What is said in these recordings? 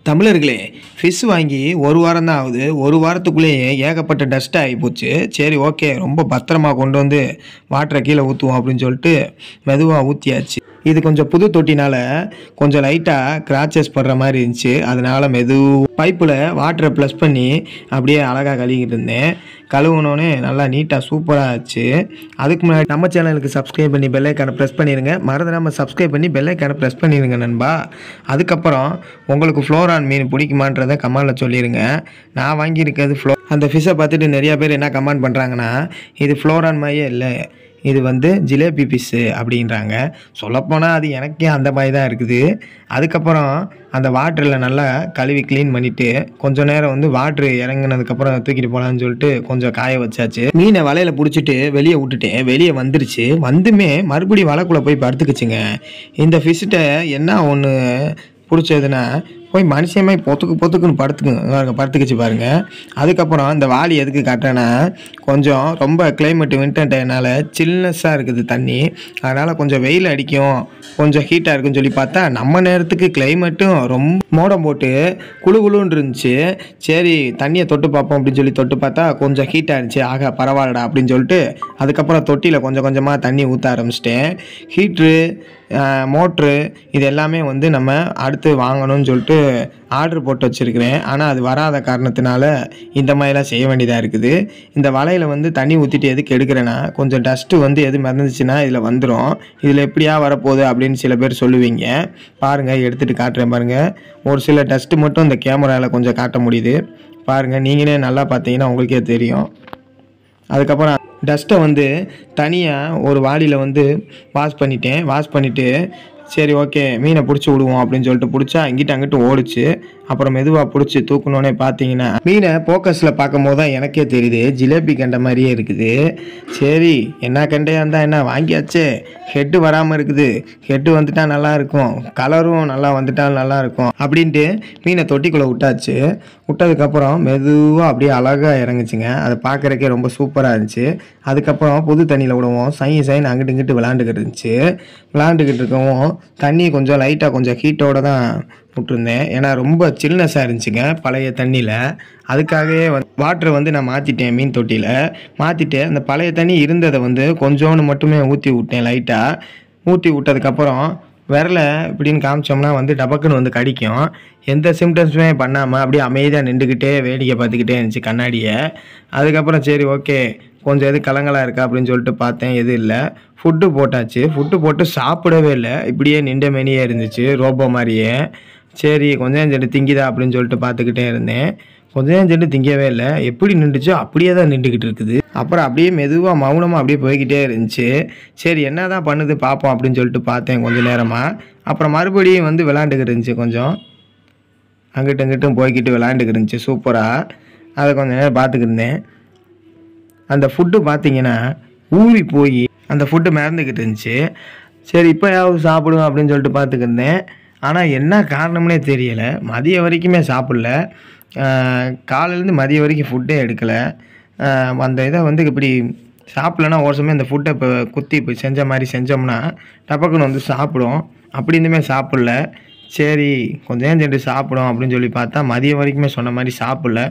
தமிழர்களே, ஃபிஷ் வாங்கி ஒரு வாரம் தான் ஆகுது. ஒரு வாரத்துக்குள்ளேயே ஏகப்பட்ட டஸ்ட் ஆகிப்போச்சு. சரி, ஓகே, ரொம்ப பத்திரமா கொண்டு வந்து வாட்டரை கீழே ஊற்றுவோம் அப்படின்னு சொல்லிட்டு மெதுவாக ஊற்றியாச்சு. இது கொஞ்சம் புது தொட்டினால கொஞ்சம் லைட்டாக கிராச்சஸ் படுற மாதிரி இருந்துச்சு. அதனால் பைப்பில் வாட்டரை ப்ளஸ் பண்ணி அப்படியே அழகாக கழுவிக்கிட்டு இருந்தேன். கழுவுனோடனே நல்லா நீட்டாக சூப்பராக ஆச்சு. அதுக்கு முன்னாடி நம்ம சேனலுக்கு சப்ஸ்கிரைப் பண்ணி பெல் ஐக்கானை ப்ரெஸ் பண்ணிடுங்க. மறந்துடாமல் சப்ஸ்கிரைப் பண்ணி பெல் ஐக்கானை ப்ரெஸ் பண்ணிடுங்க நண்பா. அதுக்கப்புறம் உங்களுக்கு ஃப்ளோரான் மீன் பிடிக்குமான்றதை கமெண்டில் சொல்லிடுங்க. நான் வாங்கியிருக்கிறது அந்த ஃபிஷ்ஷை பார்த்துட்டு நிறையா பேர் என்ன கமெண்ட் பண்ணுறாங்கன்னா, இது ஃப்ளோரான் மாதிரியே இல்லை, இது ஜிலேபி ஃபிஷ்ஷு அப்படின்றாங்க. சொல்லப்போனால் அது எனக்கே அந்த மாதிரி தான் இருக்குது. அதுக்கப்புறம் அந்த வாட்டரில் நல்லா கழுவி க்ளீன் பண்ணிவிட்டு கொஞ்சம் நேரம் வாட்ரு இறங்கினதுக்கப்புறம் தூக்கிட்டு போகலான்னு சொல்லிட்டு கொஞ்சம் காய வச்சாச்சு. மீனை வலையில் பிடிச்சிட்டு வெளியே விட்டுட்டேன். வெளியே வந்துருச்சு. வந்துமே மறுபடியும் வலைக்குள்ளே போய் படுத்துக்குச்சுங்க. இந்த ஃபிஷ்ஷிட்ட என்ன ஒன்று பிடிச்சதுன்னா, போய் மனுஷமே பொத்துக்குன்னு படுத்துக்குச்சு பாருங்கள். அதுக்கப்புறம் இந்த வாளி எதுக்கு காட்டுறேன்னா, கொஞ்சம் ரொம்ப கிளைமேட்டு வின்டர் டைம்னால சில்னஸ்ஸாக இருக்குது தண்ணி. அதனால் கொஞ்சம் வெயில் அடிக்கும், கொஞ்சம் ஹீட்டாக இருக்குன்னு சொல்லி பார்த்தா நம்ம நேரத்துக்கு கிளைமேட்டும் ரொம்ப மோடம் போட்டு குளுன்னு இருந்துச்சு. சரி, தண்ணியை தொட்டு பார்ப்போம் அப்படின்னு சொல்லி தொட்டு பார்த்தா கொஞ்சம் ஹீட்டாக இருந்துச்சு. ஆக பரவாயில்லடா அப்படின்னு சொல்லிட்டு அதுக்கப்புறம் தொட்டியில் கொஞ்சம் கொஞ்சமாக தண்ணி ஊற்ற ஆரம்பிச்சிட்டேன். ஹீட்ரு, மோட்ரு இது எல்லாமே நம்ம அடுத்து வாங்கணும்னு சொல்லிட்டு ஆர்டர் போட்டு வச்சுருக்கிறேன். ஆனால் அது வராத காரணத்தினால இந்த மாதிரிலாம் செய்ய வேண்டியதாக இருக்குது. இந்த வலையில் தண்ணி ஊற்றிட்டு எதுக்கு எடுக்கிறேன்னா, கொஞ்சம் டஸ்ட்டு எது மறந்துச்சுன்னா இதில் வந்துடும். இதில் எப்படியா வரப்போகுது அப்படின்னு சில பேர் சொல்லுவீங்க. பாருங்கள், எடுத்துகிட்டு காட்டுறேன் பாருங்கள். ஒரு சில டஸ்ட்டு மட்டும் இந்த கேமராவில் கொஞ்சம் காட்ட முடியுது பாருங்கள். நீங்களே நல்லா பார்த்தீங்கன்னா உங்களுக்கே தெரியும். அதுக்கப்புறம் டஸ்ட்டை தனியாக ஒரு வாளியில் வாஷ் பண்ணிவிட்டு சரி, ஓகே, மீனை பிடிச்சி விடுவோம் அப்படின்னு சொல்லிட்டு பிடிச்சா இங்கிட்ட அங்கிட்டு ஓடிச்சு. அப்புறம் மெதுவாக பிடிச்சி தூக்கணுன்னே பார்த்தீங்கன்னா மீனை ஃபோக்கஸில் பார்க்கும் போது தான் எனக்கே தெரியுது ஜிலேபி கண்ட மாதிரியே இருக்குது. சரி, என்ன கண்டையாக இருந்தால் என்ன, வாங்கியாச்சே. ஹெட்டு வராமல் இருக்குது, ஹெட்டு வந்துட்டால் நல்லாயிருக்கும், கலரும் நல்லா வந்துட்டால் நல்லாயிருக்கும் அப்படின்ட்டு மீனை தொட்டிக்குள்ளே விட்டாச்சு. விட்டதுக்கப்புறம் மெதுவாக அப்படியே அழகாக இறங்குச்சுங்க. அதை பார்க்குறக்கே ரொம்ப சூப்பராக இருந்துச்சு. அதுக்கப்புறம் புது தண்ணியில் விடுவோம். சைன் அங்கிட்டு இங்கிட்டு விளாண்டுக்கிட்டு இருந்துச்சு. விளாண்டுக்கிட்டு இருக்கவும் தண்ணி கொஞ்சம் லைட்டாக கொஞ்சம் ஹீட்டோடு தான் விட்டுருந்தேன். ஏன்னா ரொம்ப சில்னஸாக இருந்துச்சுங்க பழைய தண்ணியில். அதுக்காகவே வாட்டரை நான் மாற்றிட்டேன். மீன் தொட்டியில் மாற்றிட்டு அந்த பழைய தண்ணி இருந்ததை கொஞ்சோன்னு மட்டுமே ஊற்றி விட்டேன். லைட்டாக ஊற்றி விட்டதுக்கப்புறம் விரலை இப்படின்னு காமிச்சோம்னா டபக்குன்னு கடிக்கும். எந்த சிம்டம்ஸுமே பண்ணாமல் அப்படியே அமைதியாக நின்றுக்கிட்டே வேடிக்கை பார்த்துக்கிட்டே இருந்துச்சு கண்ணாடியை. அதுக்கப்புறம் சரி, ஓகே, கொஞ்சம் எது கலங்கலாக இருக்கா அப்படின்னு சொல்லிட்டு பார்த்தேன். எதுவும் இல்லை. ஃபுட்டு போட்டாச்சு. ஃபுட்டு போட்டு சாப்பிடவே இல்லை. இப்படியே நின்ற மேனியே இருந்துச்சு, ரோபோ மாதிரியே. சரி, கொஞ்சம் சென்று திங்கிதா அப்படின்னு சொல்லிட்டு பார்த்துக்கிட்டே இருந்தேன். கொஞ்சம் சென்று திங்கவே இல்லை. எப்படி நின்றுச்சோ அப்படியே தான் நின்றுக்கிட்டு இருக்குது. அப்புறம் அப்படியே மெதுவாக மௌனமாக அப்படியே போய்கிட்டே இருந்துச்சு. சரி, என்ன தான் பண்ணுது பார்ப்போம் அப்படின்னு சொல்லிட்டு பார்த்தேன் கொஞ்சம் நேரமாக. அப்புறம் மறுபடியும் விளாண்டுக்கிட்டு இருந்துச்சு. கொஞ்சம் அங்கிட்டு இங்கிட்டும் போய்கிட்டு விளாண்டுக்கிட்டு இருந்துச்சு சூப்பராக. அதை கொஞ்சம் நேரம் பார்த்துக்கிட்டு இருந்தேன். அந்த ஃபுட்டு பார்த்தீங்கன்னா ஊறி போய் அந்த ஃபுட்டு மறந்துக்கிட்டு இருந்துச்சு. சரி, இப்போயாவது சாப்பிடுவோம் அப்படின்னு சொல்லிட்டு பார்த்துக்கிட்டு இருந்தேன். ஆனால் என்ன காரணம்னே தெரியலை. மதியம் வரைக்குமே சாப்பிடல. காலையிலேருந்து மதியம் வரைக்கும் ஃபுட்டே எடுக்கலை. அந்த இதை இப்படி சாப்பிட்லன்னா ஒரு சமயம் அந்த ஃபுட்டை இப்போ குத்தி இப்போ செஞ்ச மாதிரி செஞ்சோம்னா டபக்குன்னு சாப்பிடும். அப்படி இருந்துமே சாப்பிடல. சரி, கொஞ்சம் சென்று சாப்பிடும் அப்படின்னு சொல்லி பார்த்தா மதியம் வரைக்குமே சொன்ன மாதிரி சாப்பிடல.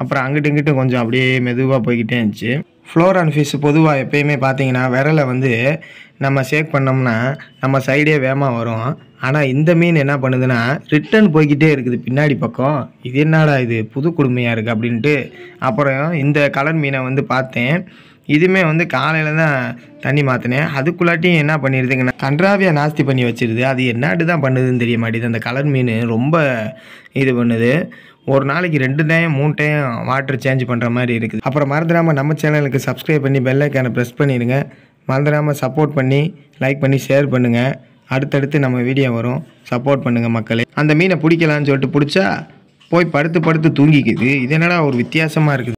அப்புறம் அங்கிட்டு இங்கிட்டு கொஞ்சம் அப்படியே மெதுவாக போய்கிட்டே இருந்துச்சு. ஃப்ளோரான் ஃபிஷ் பொதுவாக எப்போயுமே பார்த்தீங்கன்னா விரலை நம்ம ஷேக் பண்ணோம்னா நம்ம சைடே வேகமாக வரும். ஆனால் இந்த மீன் என்ன பண்ணுதுன்னா ரிட்டன் போய்கிட்டே இருக்குது பின்னாடி பக்கம். இது என்னடா இது புது குடுமையாக இருக்குது அப்படின்ட்டு அப்புறம் இந்த கலர் மீனை பார்த்தேன். இதுவுமே காலையில் தான் தண்ணி மாற்றினேன். அதுக்குள்ளாட்டியும் என்ன பண்ணிடுதுங்கன்னா கன்றாவியாக நாஸ்தி பண்ணி வச்சிருது. அது என்னாட்டு தான் பண்ணுதுன்னு தெரிய மாட்டேது. அந்த கலர் மீன் ரொம்ப இது பண்ணுது. ஒரு நாளைக்கு 2 டைம் 3 டைம் வாட்டர் சேஞ்ச் பண்ணுற மாதிரி இருக்குது. அப்புறம் மறந்துடாமல் நம்ம சேனலுக்கு சப்ஸ்கிரைப் பண்ணி பெல் ஐக்கானை ப்ரெஸ் பண்ணிடுங்க. மறந்துடாமல் சப்போர்ட் பண்ணி லைக் பண்ணி ஷேர் பண்ணுங்கள். அடுத்தடுத்து நம்ம வீடியோ வரும். சப்போர்ட் பண்ணுங்கள் மக்களே. அந்த மீனை பிடிக்கலான்னு சொல்லிட்டு பிடிச்சா போய் படுத்து தூங்கிக்குது. இது என்னடா ஒரு வித்தியாசமாக இருக்குது.